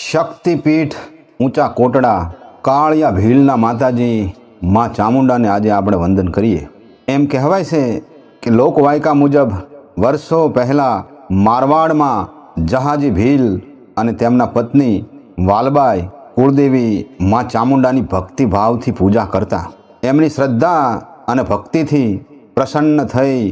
શક્તિપીઠ ઊંચા કોટડા કાળિયા ભીલના માતાજી માં ચામુંડાને આજે આપણે વંદન કરીએ. એમ કહેવાય છે કે લોકવાયકા મુજબ વર્ષો પહેલાં મારવાડમાં જહાજી ભીલ અને તેમના પત્ની વાલબાઈ કુળદેવી માં ચામુંડાની ભક્તિભાવથી પૂજા કરતા. એમની શ્રદ્ધા અને ભક્તિથી પ્રસન્ન થઈ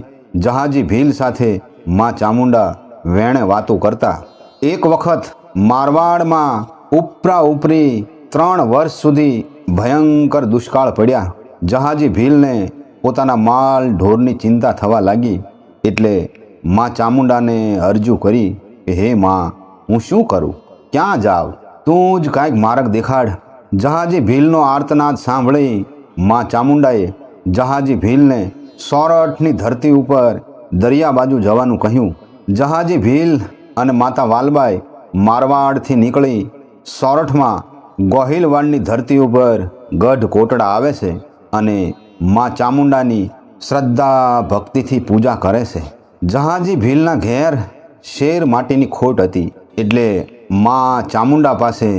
જહાજી ભીલ સાથે માં ચામુંડા વેણે વાતો કરતા. એક વખત મારવાડમાં ઉપરી 3 વર્ષ સુધી ભયંકર દુષ્કાળ પડ્યા. જહાજી ભીલને પોતાના માલ ઢોરની ચિંતા થવા લાગી. એટલે માં ચામુંડાને અરજુ કરી કે હે માં, હું શું કરું, ક્યાં જાઉં, તું જ કાંઈક માર્ગ દેખાડ. જહાજી ભીલનો આર્તનાદ સાંભળી માં ચામુંડાએ જહાજી ભીલને સોરઠની ધરતી ઉપર દરિયા બાજુ જવાનું કહ્યું. જહાજી ભીલ અને માતા વાલબાઈ મારવાડથી નીકળી સોરઠમાં ગોહિલવાડની ધરતી ઉપર ગઢ કોટડા આવે છે અને માં ચામુંડાની શ્રદ્ધા ભક્તિથી પૂજા કરે છે. જહાજી ભીલના ઘેર શેર માટીની ખોટ હતી. એટલે માં ચામુંડા પાસે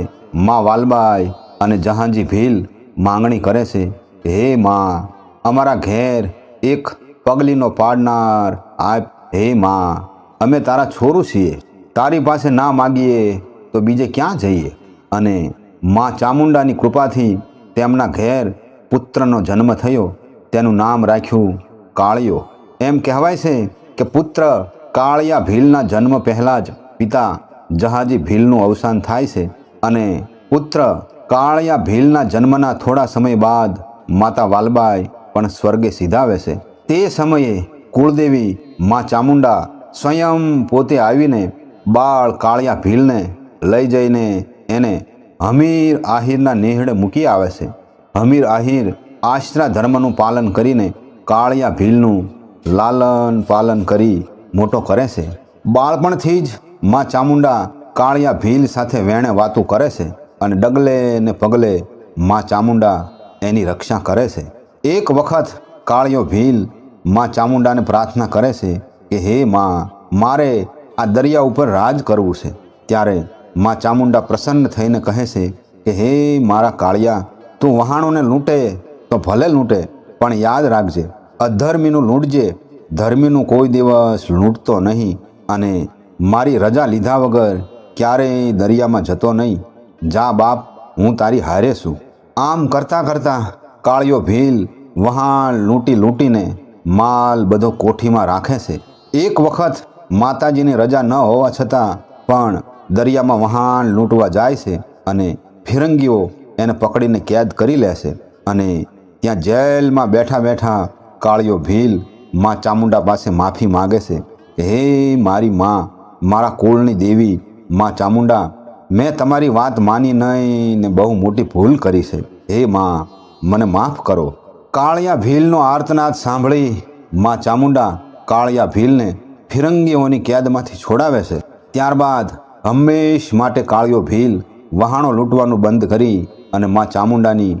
માં વાલબાઈ અને જહાજી ભીલ માંગણી કરે છે, હે માં, અમારા ઘેર એક પગલીનો પાડનાર આપ. હે માં, અમે તારા છોરું છીએ, તારી પાસે ના માગીએ તો બીજે ક્યાં જઈએ. અને માં ચામુંડાની કૃપાથી તેમના ઘેર પુત્રનો જન્મ થયો. તેનું નામ રાખ્યું કાળિયો. એમ કહેવાય છે કે પુત્ર કાળિયા ભીલના જન્મ પહેલાં જ પિતા જહાજી ભીલનું અવસાન થાય છે અને પુત્ર કાળિયા ભીલના જન્મના થોડા સમય બાદ માતા વાલબાઈ પણ સ્વર્ગે સિધાવે છે. તે સમયે કુળદેવી માં ચામુંડા સ્વયં પોતે આવીને બાળ કાળિયા ભીલને લઈ જઈને એને હમીર આહિરના નેહડે મૂકી આવે છે. હમીર આહિર આશરા ધર્મનું પાલન કરીને કાળિયા ભીલનું લાલન પાલન કરી મોટો કરે છે. બાળપણથી જ માં ચામુંડા કાળિયા ભીલ સાથે વેણે વાતો કરે છે અને ડગલે ને પગલે માં ચામુંડા એની રક્ષા કરે છે. એક વખત કાળિયો ભીલ માં ચામુંડાને પ્રાર્થના કરે છે કે હે માં, મારે આ દરિયા ઉપર રાજ કરવું છે. ત્યારે માં ચામુંડા પ્રસન્ન થઈને કહે છે કે હે મારા કાળિયા, તું વહાણોને લૂંટે તો ભલે લૂંટે, પણ યાદ રાખજે, અધર્મીનું લૂંટજે, ધર્મીનું કોઈ દિવસ લૂંટતો નહીં. અને મારી રજા લીધા વગર ક્યારેય દરિયામાં જતો નહીં. જા બાપ, હું તારી હારે છું. આમ કરતાં કરતાં કાળિયો ભીલ વહાણ લૂંટીને માલ બધો કોઠીમાં રાખે છે. એક વખત માતાજીની રજા ન હોવા છતાં પણ દરિયામાં વહાણ લૂંટવા જાય છે અને ફિરંગીઓ એને પકડીને કેદ કરી લે છે. અને ત્યાં જેલમાં બેઠા બેઠા કાળિયો ભીલ માં ચામુંડા પાસે માફી માગે છે કે હે મારી માં, મારા કુળની દેવી માં ચામુંડા, મેં તમારી વાત માની નહીં ને બહુ મોટી ભૂલ કરી છે. હે માં, મને માફ કરો. કાળિયા ભીલનો આર્તનાદ સાંભળી માં ચામુંડા કાળિયા ભીલને ફિરંગીઓની કેદમાંથી છોડાવે છે. ત્યારબાદ હંમેશ માટે કાળિયો ભીલ વહાણો લૂંટવાનું બંધ કરી અને માં ચામુંડાની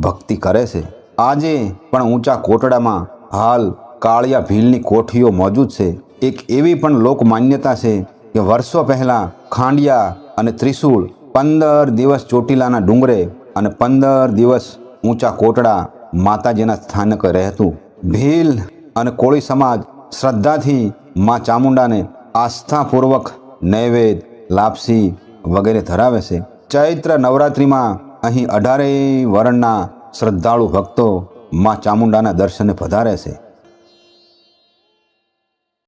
ભક્તિ કરે છે. આજે પણ ઊંચા કોટડામાં હાલ કાળિયા ભીલની કોઠીઓ મોજૂદ છે. એક એવી પણ લોક માન્યતા છે કે વર્ષો પહેલાં ખાંડિયા અને ત્રિશૂળ 15 દિવસ ચોટીલાના ડુંગરે અને 15 દિવસ ઊંચા કોટડા માતાજીના સ્થાનક રહેતું. ભીલ અને કોળી સમાજ શ્રદ્ધાથી માં ચામુંડાને આસ્થાપૂર્વક નૈવેદ્ય, લાપસી વગેરે ધરાવે છે. ચૈત્ર નવરાત્રિમાં અહીં 18 વર્ણના શ્રદ્ધાળુ ભક્તો માં ચામુંડાના દર્શને પધારે છે.